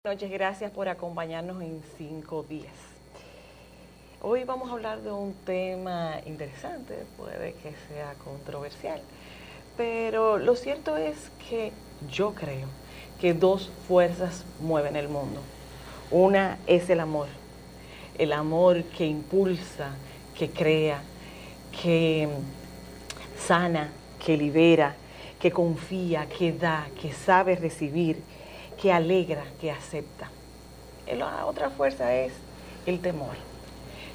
Buenas noches, gracias por acompañarnos en 5 días. Hoy vamos a hablar de un tema interesante, puede que sea controversial, pero lo cierto es que yo creo que dos fuerzas mueven el mundo. Una es el amor que impulsa, que crea, que sana, que libera, que confía, que da, que sabe recibir, que alegra, que acepta. La otra fuerza es el temor.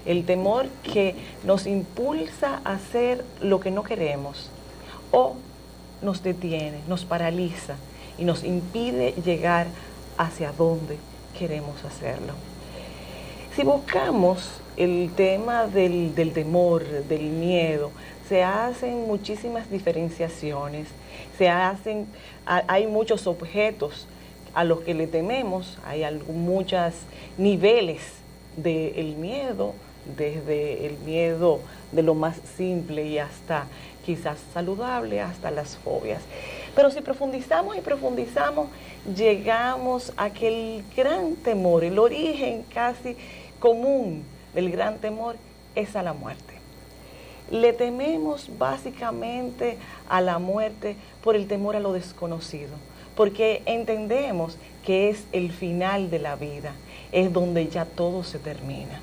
El temor que nos impulsa a hacer lo que no queremos o nos detiene, nos paraliza y nos impide llegar hacia donde queremos hacerlo. Si buscamos el tema del temor, del miedo, se hacen muchísimas diferenciaciones, hay muchos objetos a los que le tememos, hay muchos niveles del miedo, desde el miedo de lo más simple y hasta quizás saludable, hasta las fobias. Pero si profundizamos y profundizamos, llegamos a que el gran temor, el origen casi común del gran temor es a la muerte. Le tememos básicamente a la muerte por el temor a lo desconocido, porque entendemos que es el final de la vida, es donde ya todo se termina,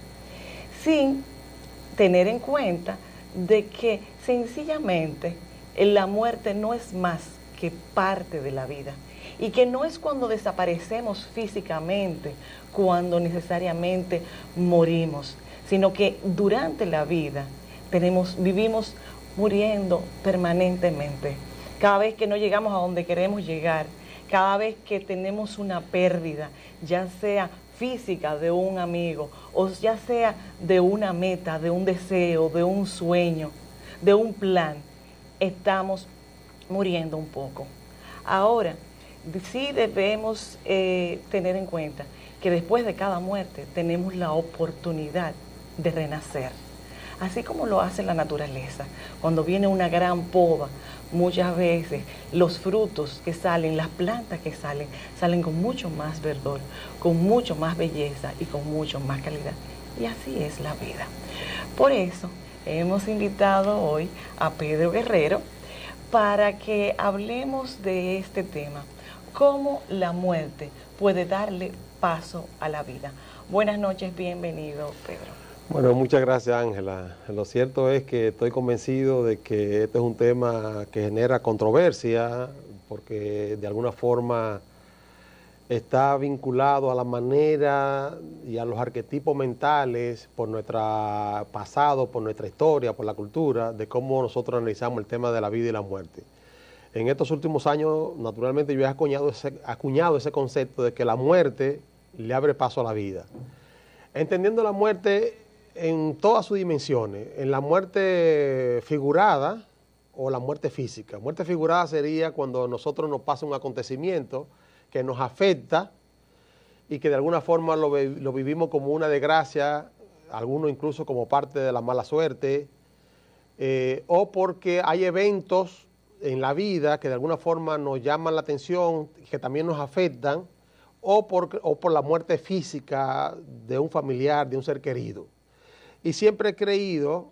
sin tener en cuenta de que sencillamente la muerte no es más que parte de la vida y que no es cuando desaparecemos físicamente, cuando necesariamente morimos, sino que durante la vida vivimos muriendo permanentemente. Cada vez que no llegamos a donde queremos llegar, cada vez que tenemos una pérdida, ya sea física de un amigo, o ya sea de una meta, de un deseo, de un sueño, de un plan, estamos muriendo un poco. Ahora, sí debemos tener en cuenta que después de cada muerte tenemos la oportunidad de renacer, así como lo hace la naturaleza. Cuando viene una gran poda, muchas veces los frutos que salen, las plantas que salen con mucho más verdor, con mucho más belleza y con mucho más calidad. Y así es la vida. Por eso hemos invitado hoy a Pedro Guerrero para que hablemos de este tema, cómo la muerte puede darle paso a la vida. Buenas noches, bienvenido, Pedro. Bueno, muchas gracias, Ángela. Lo cierto es que estoy convencido de que este es un tema que genera controversia porque de alguna forma está vinculado a la manera y a los arquetipos mentales por nuestro pasado, por nuestra historia, por la cultura, de cómo nosotros analizamos el tema de la vida y la muerte. En estos últimos años, naturalmente, yo he acuñado ese concepto de que la muerte le abre paso a la vida. Entendiendo la muerte en todas sus dimensiones, en la muerte figurada o la muerte física. Muerte figurada sería cuando a nosotros nos pasa un acontecimiento que nos afecta y que de alguna forma lo vivimos como una desgracia, algunos incluso como parte de la mala suerte, o porque hay eventos en la vida que de alguna forma nos llaman la atención, que también nos afectan, o por la muerte física de un familiar, de un ser querido. Y siempre he creído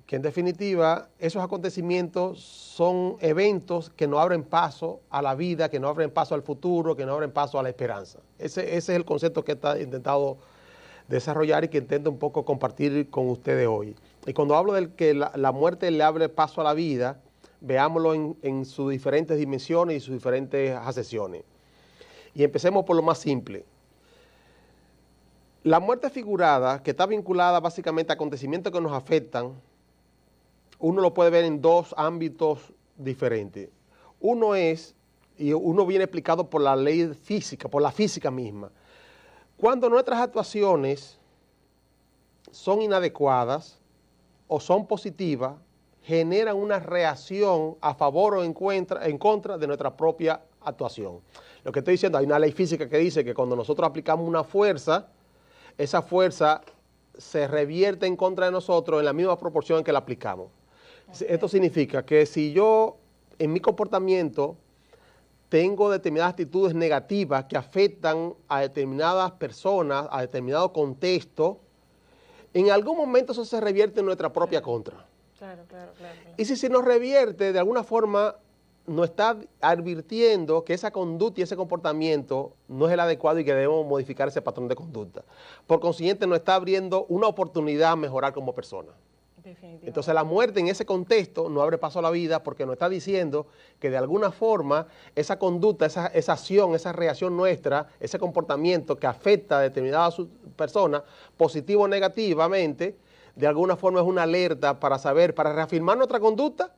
que en definitiva esos acontecimientos son eventos que nos abren paso a la vida, que nos abren paso al futuro, que nos abren paso a la esperanza. Ese es el concepto que he intentado desarrollar y que intento un poco compartir con ustedes hoy. Y cuando hablo de que la muerte le abre paso a la vida, veámoslo en sus diferentes dimensiones y sus diferentes acepciones. Y empecemos por lo más simple. La muerte figurada, que está vinculada básicamente a acontecimientos que nos afectan, uno lo puede ver en dos ámbitos diferentes. Uno es, y uno viene explicado por la ley física, por la física misma. Cuando nuestras actuaciones son inadecuadas o son positivas, generan una reacción a favor o en contra de nuestra propia actuación. Lo que estoy diciendo, hay una ley física que dice que cuando nosotros aplicamos una fuerza, esa fuerza se revierte en contra de nosotros en la misma proporción en que la aplicamos. Okay. Esto significa que si yo en mi comportamiento tengo determinadas actitudes negativas que afectan a determinadas personas, a determinado contexto, en algún momento eso se revierte en nuestra propia contra. Claro. Y si se nos revierte, de alguna forma nos está advirtiendo que esa conducta y ese comportamiento no es el adecuado y que debemos modificar ese patrón de conducta. Por consiguiente, nos está abriendo una oportunidad a mejorar como persona. Entonces la muerte en ese contexto no abre paso a la vida porque nos está diciendo que de alguna forma esa conducta, esa acción, esa reacción nuestra, ese comportamiento que afecta a determinadas personas, positivo o negativamente, de alguna forma es una alerta para saber, para reafirmar nuestra conducta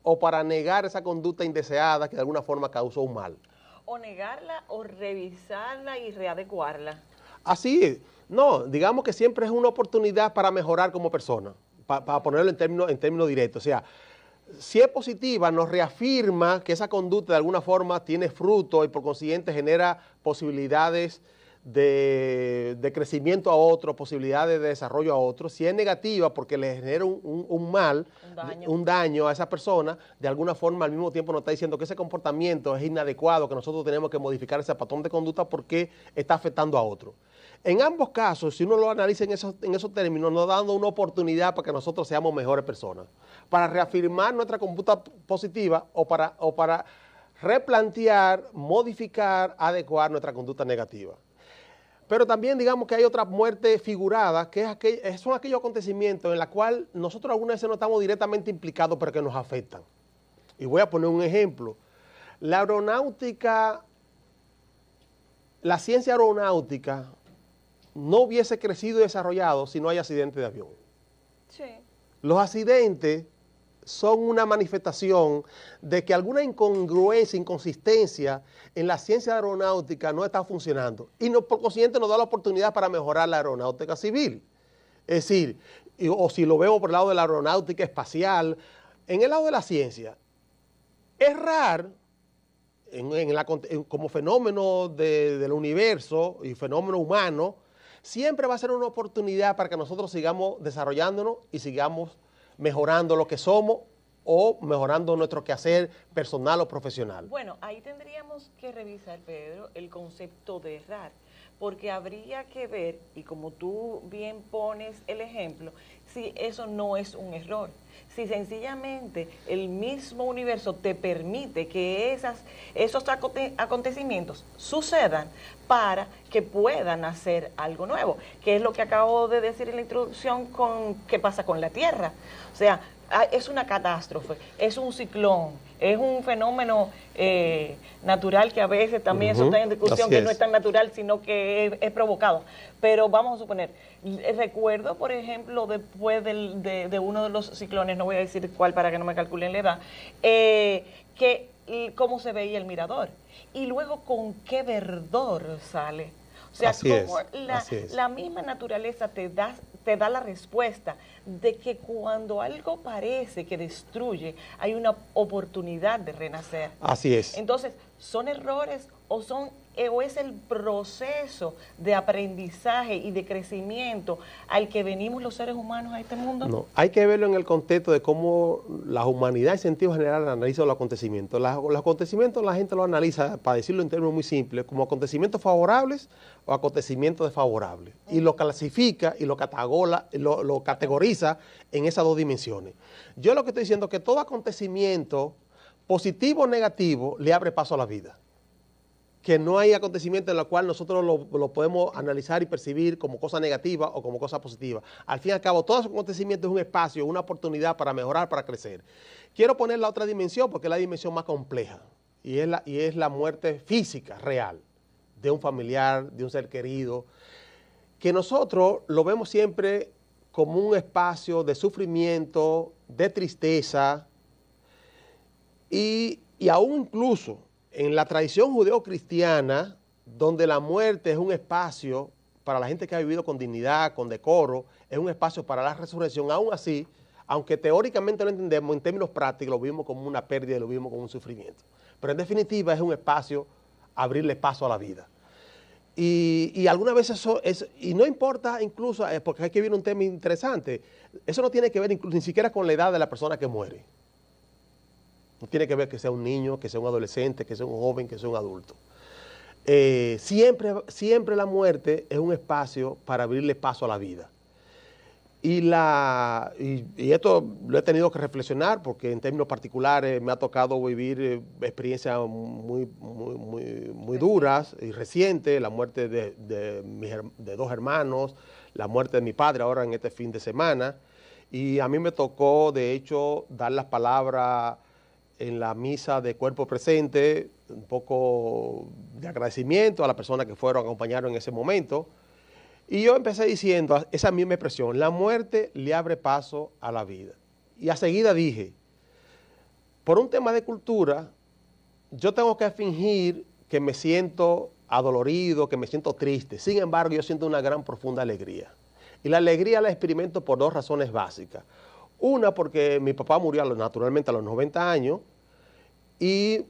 o para negar esa conducta indeseada que de alguna forma causó un mal. O negarla o revisarla y readecuarla. Así es. No, digamos que siempre es una oportunidad para mejorar como persona. Para ponerlo en términos directos. O sea, si es positiva, nos reafirma que esa conducta de alguna forma tiene fruto y por consiguiente genera posibilidades de crecimiento a otro, posibilidades de desarrollo a otro. Si es negativa porque le genera un mal, un daño a esa persona, de alguna forma al mismo tiempo nos está diciendo que ese comportamiento es inadecuado, que nosotros tenemos que modificar ese patrón de conducta porque está afectando a otro. En ambos casos, si uno lo analiza en esos términos, nos dando una oportunidad para que nosotros seamos mejores personas, para reafirmar nuestra conducta positiva o para replantear, modificar, adecuar nuestra conducta negativa. Pero también digamos que hay otra muerte figurada, que son aquellos acontecimientos en los cuales nosotros algunas veces no estamos directamente implicados, pero que nos afectan. Y voy a poner un ejemplo. La aeronáutica, la ciencia aeronáutica, no hubiese crecido y desarrollado si no hay accidentes de avión. Sí. Los accidentes son una manifestación de que alguna incongruencia, inconsistencia en la ciencia aeronáutica no está funcionando y por consiguiente nos da la oportunidad para mejorar la aeronáutica civil. Es decir, o si lo vemos por el lado de la aeronáutica espacial, en el lado de la ciencia, errar como fenómeno del universo y fenómeno humano, siempre va a ser una oportunidad para que nosotros sigamos desarrollándonos y sigamos mejorando lo que somos o mejorando nuestro quehacer personal o profesional. Bueno, ahí tendríamos que revisar, Pedro, el concepto de errar, porque habría que ver, y como tú bien pones el ejemplo, si eso no es un error, si sencillamente el mismo universo te permite que esos acontecimientos sucedan para que puedan hacer algo nuevo, que es lo que acabo de decir en la introducción con qué pasa con la Tierra. O sea, es una catástrofe, es un ciclón, es un fenómeno natural que a veces también eso está en discusión, que no es tan natural, sino que es provocado. Pero vamos a suponer, recuerdo, por ejemplo, después de uno de los ciclones, no voy a decir cuál para que no me calculen la edad, que cómo se veía el mirador y luego con qué verdor sale. O sea, como la misma naturaleza te da la respuesta de que cuando algo parece que destruye, hay una oportunidad de renacer. Así es. Entonces, ¿son errores o es el proceso de aprendizaje y de crecimiento al que venimos los seres humanos a este mundo? No, hay que verlo en el contexto de cómo la humanidad en sentido general analiza los acontecimientos. Los acontecimientos la gente lo analiza, para decirlo en términos muy simples, como acontecimientos favorables o acontecimientos desfavorables. Y lo clasifica y lo categoriza en esas dos dimensiones. Yo lo que estoy diciendo es que todo acontecimiento, positivo o negativo, le abre paso a la vida. Que no hay acontecimiento en el cual nosotros lo podemos analizar y percibir como cosa negativa o como cosa positiva. Al fin y al cabo, todo acontecimiento es un espacio, una oportunidad para mejorar, para crecer. Quiero poner la otra dimensión porque es la dimensión más compleja y es la muerte física, real, de un familiar, de un ser querido, que nosotros lo vemos siempre como un espacio de sufrimiento, de tristeza y aún incluso en la tradición judeo-cristiana, donde la muerte es un espacio para la gente que ha vivido con dignidad, con decoro, es un espacio para la resurrección, aún así, aunque teóricamente lo entendemos, en términos prácticos lo vimos como una pérdida y lo vimos como un sufrimiento. Pero en definitiva es un espacio, abrirle paso a la vida. Y algunas veces eso es, y no importa incluso, porque aquí viene un tema interesante, eso no tiene que ver incluso, ni siquiera con la edad de la persona que muere. No tiene que ver que sea un niño, que sea un adolescente, que sea un joven, que sea un adulto. Siempre la muerte es un espacio para abrirle paso a la vida. Y esto lo he tenido que reflexionar porque en términos particulares me ha tocado vivir experiencias muy duras y recientes, la muerte de 2 hermanos, la muerte de mi padre ahora en este fin de semana, y a mí me tocó de hecho dar las palabras en la misa de cuerpo presente, un poco de agradecimiento a las personas que fueron a acompañarnos en ese momento. Y yo empecé diciendo esa misma expresión: la muerte le abre paso a la vida. Y a seguida dije, por un tema de cultura, yo tengo que fingir que me siento adolorido, que me siento triste. Sin embargo, yo siento una gran profunda alegría. Y la alegría la experimento por 2 razones básicas. Una, porque mi papá murió naturalmente a los 90 años y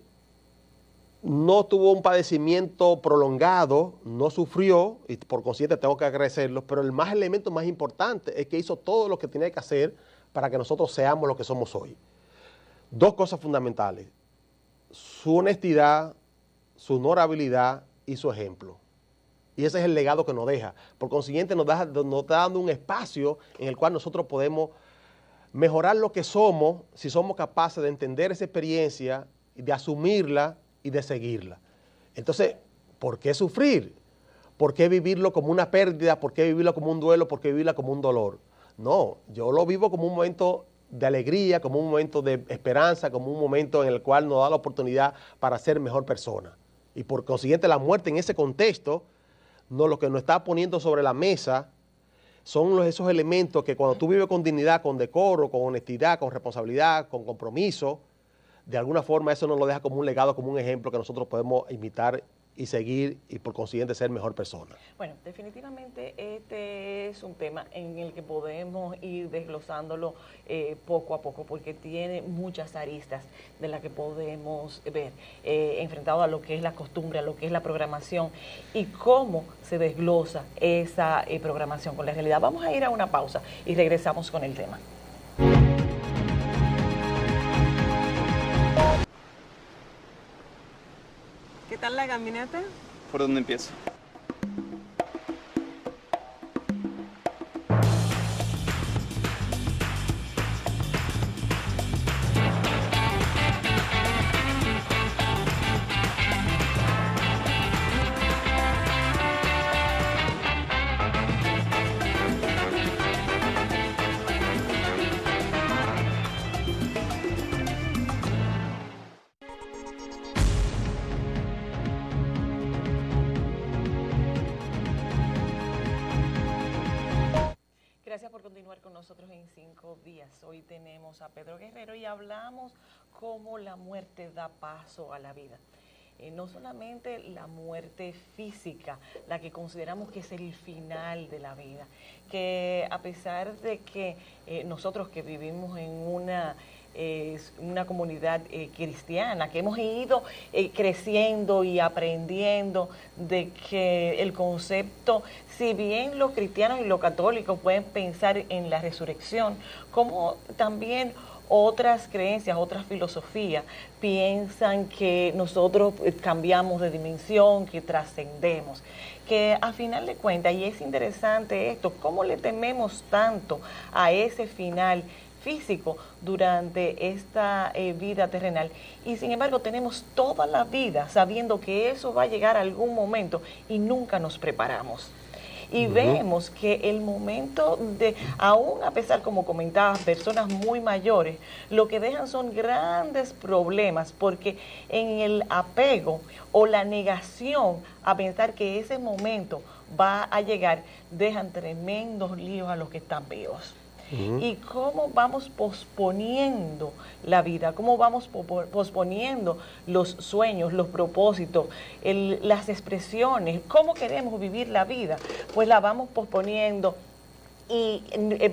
no tuvo un padecimiento prolongado, no sufrió, y por consiguiente tengo que agradecerlo, pero el elemento más importante es que hizo todo lo que tenía que hacer para que nosotros seamos lo que somos hoy. 2 cosas fundamentales: su honestidad, su honorabilidad y su ejemplo. Y ese es el legado que nos deja. Por consiguiente nos está dando un espacio en el cual nosotros podemos mejorar lo que somos si somos capaces de entender esa experiencia, de asumirla y de seguirla. Entonces, ¿por qué sufrir? ¿Por qué vivirlo como una pérdida? ¿Por qué vivirlo como un duelo? ¿Por qué vivirla como un dolor? No, yo lo vivo como un momento de alegría, como un momento de esperanza, como un momento en el cual nos da la oportunidad para ser mejor persona. Y por consiguiente la muerte en ese contexto, lo que nos está poniendo sobre la mesa son esos elementos que cuando tú vives con dignidad, con decoro, con honestidad, con responsabilidad, con compromiso, de alguna forma eso nos lo deja como un legado, como un ejemplo que nosotros podemos imitar y seguir y por consiguiente ser mejor persona. Bueno, definitivamente este es un tema en el que podemos ir desglosándolo poco a poco porque tiene muchas aristas de las que podemos ver enfrentado a lo que es la costumbre, a lo que es la programación y cómo se desglosa esa programación con la realidad. Vamos a ir a una pausa y regresamos con el tema. ¿Qué tal la caminata? ¿Por dónde empiezo? Gracias por continuar con nosotros en 5 días. Hoy tenemos a Pedro Guerrero y hablamos cómo la muerte da paso a la vida. No solamente la muerte física, la que consideramos que es el final de la vida, que a pesar de que nosotros que vivimos en una comunidad cristiana, que hemos ido creciendo y aprendiendo de que el concepto, si bien los cristianos y los católicos pueden pensar en la resurrección, como también otras creencias, otras filosofías piensan que nosotros cambiamos de dimensión, que trascendemos, que a final de cuentas, y es interesante esto, cómo le tememos tanto a ese final físico durante esta vida terrenal y sin embargo tenemos toda la vida sabiendo que eso va a llegar a algún momento y nunca nos preparamos. Y vemos que el momento de, aún a pesar, como comentabas, personas muy mayores, lo que dejan son grandes problemas, porque en el apego o la negación a pensar que ese momento va a llegar, dejan tremendos líos a los que están vivos. Y cómo vamos posponiendo la vida, cómo vamos posponiendo los sueños, los propósitos, las expresiones, cómo queremos vivir la vida, pues la vamos posponiendo y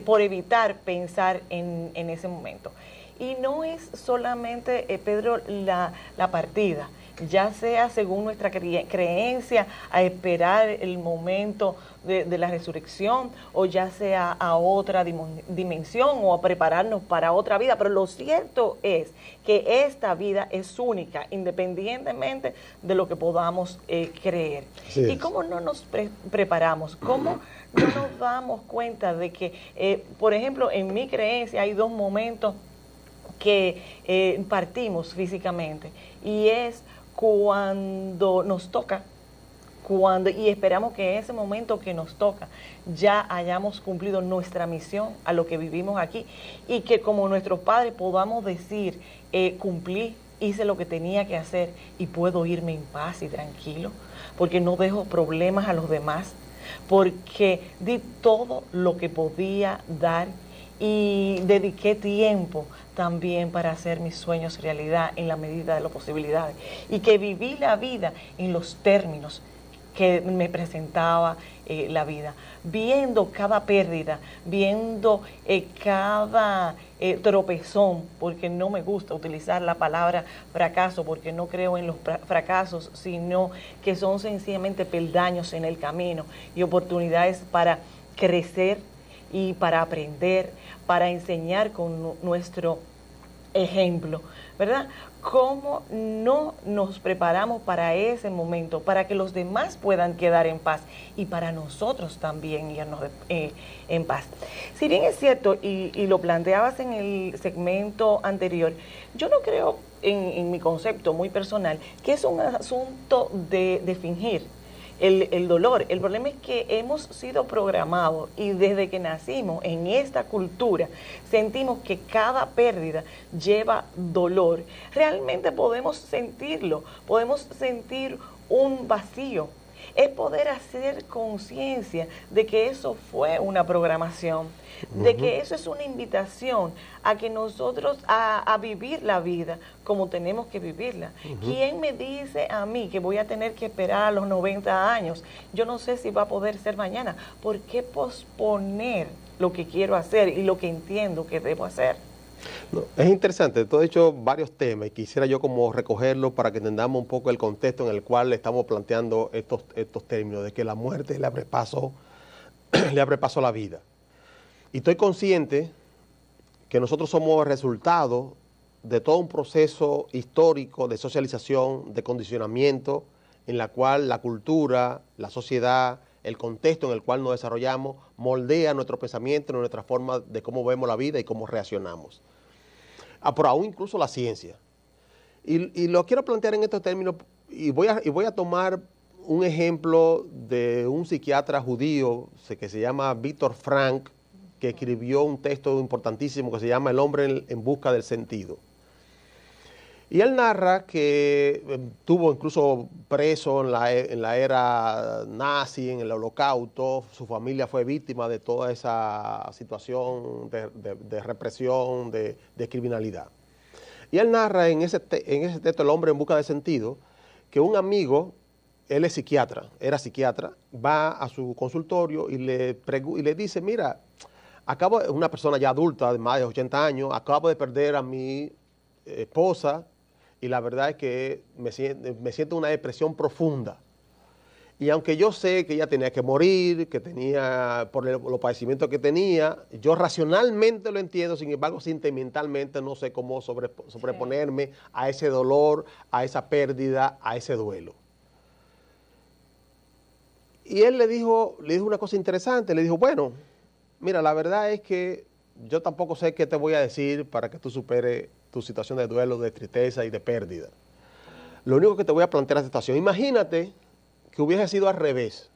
por evitar pensar en ese momento. Y no es solamente, Pedro, la partida, ya sea según nuestra creencia, a esperar el momento de la resurrección, o ya sea a otra dimensión o a prepararnos para otra vida. Pero lo cierto es que esta vida es única, independientemente de lo que podamos creer. ¿Y cómo no nos preparamos? ¿Cómo no nos damos cuenta de que, por ejemplo, en mi creencia hay dos momentos que partimos físicamente, y es cuando nos toca, y esperamos que ese momento que nos toca ya hayamos cumplido nuestra misión a lo que vivimos aquí, y que como nuestros padres podamos decir, cumplí, hice lo que tenía que hacer y puedo irme en paz y tranquilo, porque no dejo problemas a los demás, porque di todo lo que podía dar y dediqué tiempo también para hacer mis sueños realidad en la medida de las posibilidades, y que viví la vida en los términos que me presentaba la vida, viendo cada pérdida, viendo cada tropezón, porque no me gusta utilizar la palabra fracaso, porque no creo en los fracasos, sino que son sencillamente peldaños en el camino y oportunidades para crecer y para aprender, para enseñar con nuestro ejemplo, ¿verdad? ¿Cómo no nos preparamos para ese momento, para que los demás puedan quedar en paz y para nosotros también irnos en paz? Si bien es cierto, y lo planteabas en el segmento anterior, yo no creo en mi concepto muy personal que es un asunto de fingir el dolor. El problema es que hemos sido programados, y desde que nacimos en esta cultura sentimos que cada pérdida lleva dolor. Realmente podemos sentirlo, podemos sentir un vacío. Es poder hacer conciencia de que eso fue una programación, de que eso es una invitación a que nosotros a vivir la vida como tenemos que vivirla. ¿Quién me dice a mí que voy a tener que esperar a los 90 años? Yo no sé si va a poder ser mañana. ¿Por qué posponer lo que quiero hacer y lo que entiendo que debo hacer? No, es interesante, tú has dicho varios temas y quisiera yo como recogerlos para que entendamos un poco el contexto en el cual le estamos planteando estos términos de que la muerte le abre paso a la vida. Y estoy consciente que nosotros somos resultado de todo un proceso histórico de socialización, de condicionamiento, en la cual la cultura, la sociedad, el contexto en el cual nos desarrollamos moldea nuestro pensamiento, nuestra forma de cómo vemos la vida y cómo reaccionamos. Por aún incluso la ciencia. Y lo quiero plantear en estos términos, y voy a tomar un ejemplo de un psiquiatra judío que se llama Viktor Frankl, que escribió un texto importantísimo que se llama El hombre en busca del sentido. Y él narra que estuvo incluso preso en la era nazi, en el Holocausto. Su familia fue víctima de toda esa situación de represión, de criminalidad. Y él narra en ese texto, El hombre en busca de sentido, que un amigo, él es psiquiatra, era psiquiatra, va a su consultorio y le dice, mira, una persona ya adulta, de más de 80 años, acabo de perder a mi esposa, y la verdad es que me siento una depresión profunda. Y aunque yo sé que ella tenía que morir, que tenía, por los padecimientos que tenía, yo racionalmente lo entiendo, sin embargo, sentimentalmente no sé cómo sobreponerme a ese dolor, a esa pérdida, a ese duelo. Y él le dijo una cosa interesante, le dijo, bueno, mira, la verdad es que yo tampoco sé qué te voy a decir para que tú superes tu situación de duelo, de tristeza y de pérdida. Lo único que te voy a plantear es la situación. Imagínate que hubiese sido al revés.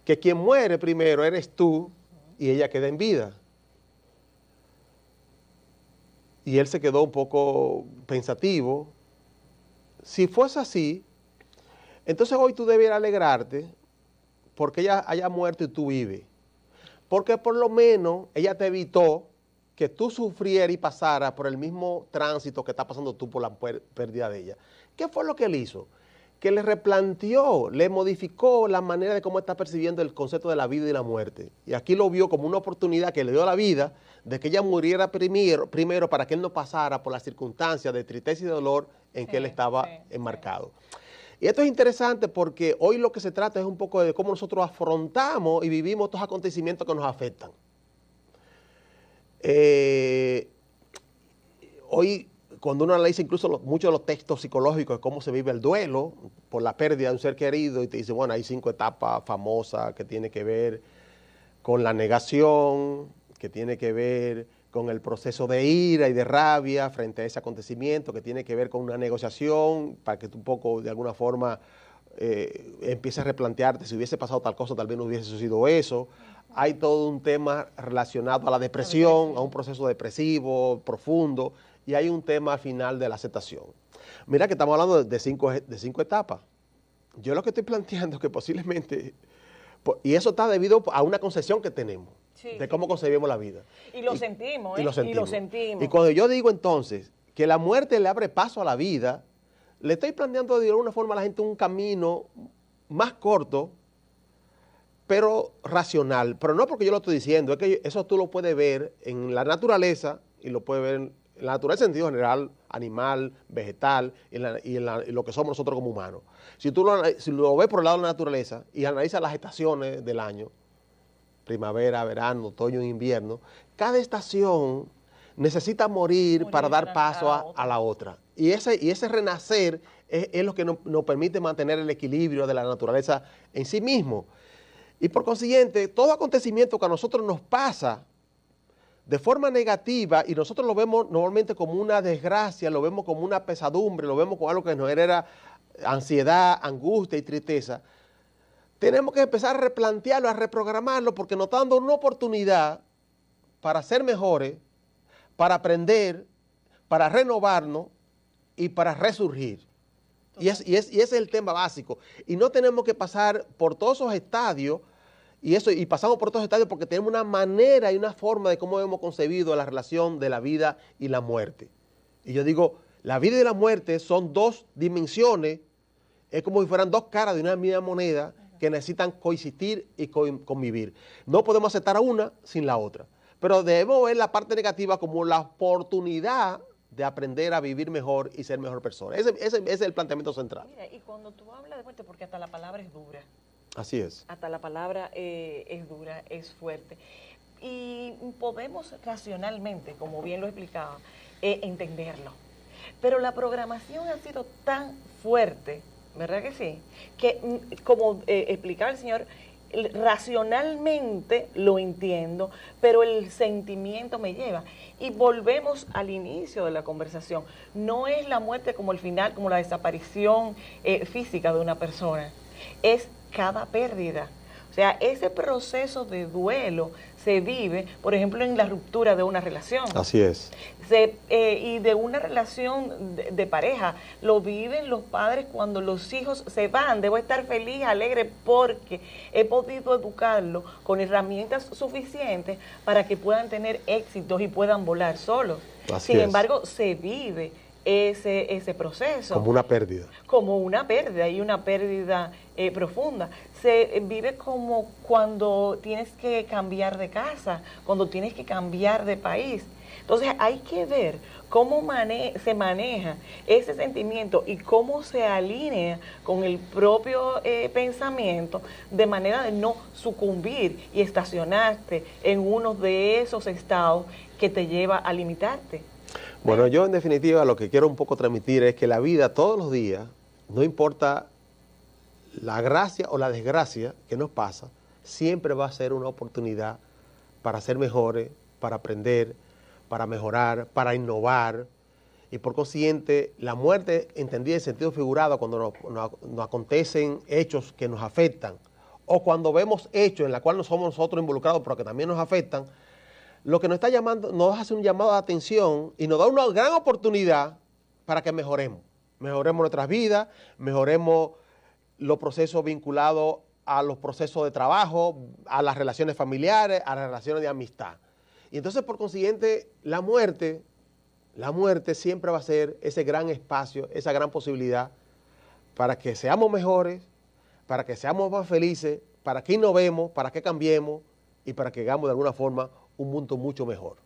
Que quien muere primero eres tú y ella queda en vida. Y él se quedó un poco pensativo. Si fuese así, entonces hoy tú debieras alegrarte porque ella haya muerto y tú vives. Porque por lo menos ella te evitó que tú sufrieras y pasaras por el mismo tránsito que está pasando tú por la pérdida de ella. ¿Qué fue lo que él hizo? que le replanteó, le modificó la manera de cómo está percibiendo el concepto de la vida y la muerte. Y aquí lo vio como una oportunidad que le dio a la vida de que ella muriera primero para que él no pasara por las circunstancias de tristeza y de dolor en que él estaba enmarcado. Y esto es interesante porque hoy lo que se trata es un poco de cómo nosotros afrontamos y vivimos estos acontecimientos que nos afectan. Hoy, cuando uno analiza incluso muchos de los textos psicológicos de cómo se vive el duelo por la pérdida de un ser querido, y te dice, bueno, hay 5 etapas famosas que tienen que ver con la negación, que tiene que ver con el proceso de ira y de rabia frente a ese acontecimiento, que tiene que ver con una negociación para que tú un poco, de alguna forma, empieces a replantearte, si hubiese pasado tal cosa, tal vez no hubiese sucedido eso. Hay todo un tema relacionado a la depresión, a un proceso depresivo profundo, y hay un tema al final de la aceptación. Mira que estamos hablando de cinco etapas. Yo lo que estoy planteando es que posiblemente, y eso está debido a una concepción que tenemos, de cómo concebimos la vida. Y lo sentimos, y lo sentimos. Y lo sentimos. Y cuando yo digo entonces que la muerte le abre paso a la vida, le estoy planteando de alguna forma a la gente un camino más corto, pero racional. Pero no porque yo lo estoy diciendo, es que eso tú lo puedes ver en la naturaleza, y lo puedes ver en la naturaleza en sentido general, animal, vegetal, y lo que somos nosotros como humanos. Si lo ves por el lado de la naturaleza y analizas las estaciones del año, primavera, verano, otoño e invierno, cada estación necesita morir para dar paso a la otra. Y ese renacer es lo que nos permite mantener el equilibrio de la naturaleza en sí mismo. Y por consiguiente, todo acontecimiento que a nosotros nos pasa de forma negativa, y nosotros lo vemos normalmente como una desgracia, lo vemos como una pesadumbre, lo vemos como algo que nos genera ansiedad, angustia y tristeza, tenemos que empezar a replantearlo, a reprogramarlo, porque nos está dando una oportunidad para ser mejores, para aprender, para renovarnos y para resurgir. Y ese es el tema básico. Y no tenemos que pasar por todos esos estadios, y pasamos por todos esos estadios porque tenemos una manera y una forma de cómo hemos concebido la relación de la vida y la muerte. Y yo digo, la vida y la muerte son dos dimensiones, es como si fueran dos caras de una misma moneda que necesitan coexistir y convivir. No podemos aceptar a una sin la otra, pero debemos ver la parte negativa como la oportunidad de aprender a vivir mejor y ser mejor persona. Ese es el planteamiento central. Mira, y cuando tú hablas de muerte, porque hasta la palabra es dura. Así es. Hasta la palabra es dura, es fuerte. Y podemos racionalmente, como bien lo explicaba, entenderlo. Pero la programación ha sido tan fuerte, ¿verdad que sí? Que, como explicaba el señor, racionalmente lo entiendo, pero el sentimiento me lleva. Y volvemos al inicio de la conversación. No es la muerte como el final, como la desaparición física de una persona. Es cada pérdida. O sea, ese proceso de duelo se vive, por ejemplo, en la ruptura de una relación. Así es. Y de una relación de pareja, lo viven los padres cuando los hijos se van. Debo estar feliz, alegre, porque he podido educarlos con herramientas suficientes para que puedan tener éxitos y puedan volar solos. Sin embargo, se vive ese proceso. Como una pérdida. Como una pérdida, y una pérdida profunda. Se vive como cuando tienes que cambiar de casa, cuando tienes que cambiar de país. Entonces hay que ver cómo se maneja ese sentimiento y cómo se alinea con el propio pensamiento, de manera de no sucumbir y estacionarte en uno de esos estados que te lleva a limitarte. Bueno, yo en definitiva lo que quiero un poco transmitir es que la vida todos los días, no importa la gracia o la desgracia que nos pasa, siempre va a ser una oportunidad para ser mejores, para aprender, para mejorar, para innovar. Y por consiguiente, la muerte, entendida en sentido figurado, cuando nos acontecen hechos que nos afectan, o cuando vemos hechos en los cuales no somos nosotros involucrados, pero que también nos afectan, lo que nos está llamando, nos hace un llamado de atención y nos da una gran oportunidad para que mejoremos. Mejoremos nuestras vidas, mejoremos los procesos vinculados a los procesos de trabajo, a las relaciones familiares, a las relaciones de amistad. Y entonces, por consiguiente, la muerte siempre va a ser ese gran espacio, esa gran posibilidad para que seamos mejores, para que seamos más felices, para que innovemos, para que cambiemos y para que hagamos de alguna forma un mundo mucho mejor.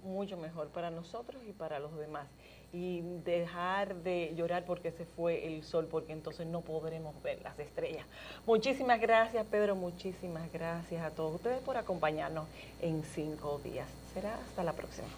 Mucho mejor para nosotros y para los demás. Y dejar de llorar porque se fue el sol, porque entonces no podremos ver las estrellas. Muchísimas gracias, Pedro, muchísimas gracias a todos ustedes por acompañarnos en 5 días. Será hasta la próxima.